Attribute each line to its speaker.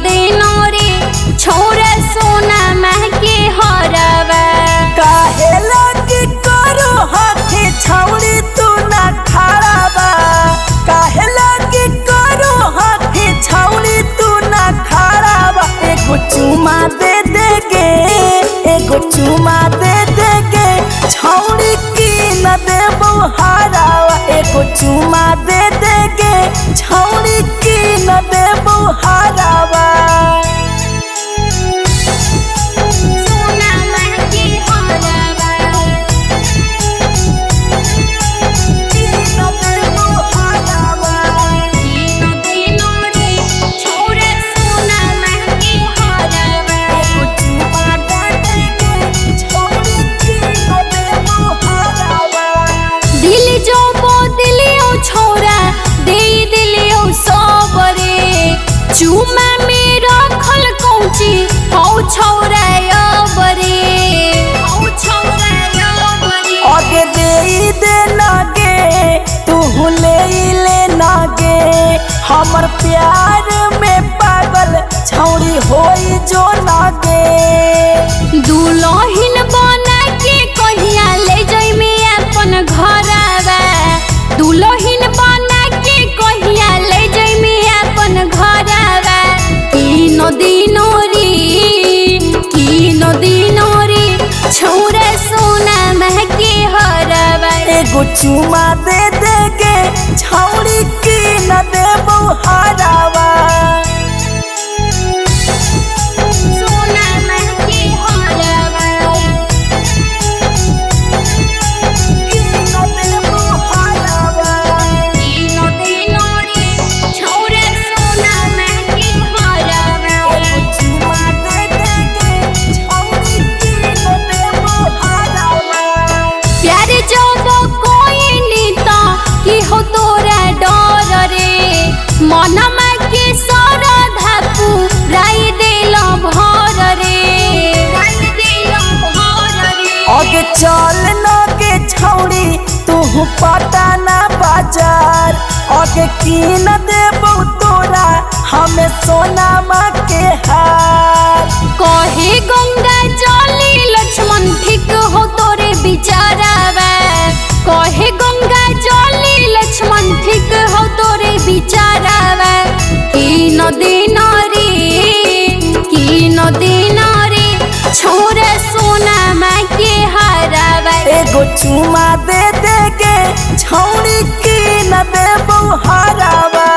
Speaker 1: दिनो रे छोरे सोना महके हरवा
Speaker 2: काहे लगी करो हाथी छौड़ी तू ना खड़ाबा काहे लगी करो हाथी छौड़ी तू ना खड़ाबा एगो चुमा दे देगे एगो चुमा दे देगे छौड़ी की न देबो हरावा एगो चुमा दे देगे छौड़ी की न देबो हरावा
Speaker 1: सोना महके हरवा दिनो रे छोरे सोना महके हरवा दिल जो बो दिलियो छोरा दे दिलियो सबरे चुमा में रखल कौची हौ छोरा अबरे
Speaker 2: आगे दे नागे तू ले नागे हमर प्यार में पागल छौड़ी होई जो नागे
Speaker 1: दुल्हन बना के कहिया ले जइमे अपन घरवा दुल्हन बना के कहिया ले जइमे अपन घरवा तीनो दिनो रे छोरा सोना महके हरवा
Speaker 2: एगो चुमा दे देगे छौड़ी की न देबो हरावा
Speaker 1: सोना महके हरवा दिनो रे छोरा सोना महके हरवा प्यार जब कोई नीता कि हो तोरा डर रे मनमा के सरधा पुराई देल भर रे
Speaker 2: आगे चल नगे छौड़ी तू पटाना बाजार आगे की न देबो तोरा हमें सोना माँ के हार
Speaker 1: कहे गंगा जली लक्ष्मण ठीक हो तोरे बिचारावा कहे गंगा जली लक्ष्मण ठीक हो तोरे बिचारावा की न दिन रे छोरे सोना माँ के हरावा
Speaker 2: एगो चुमा दे देगे छौड़ी की न देबो हरावा।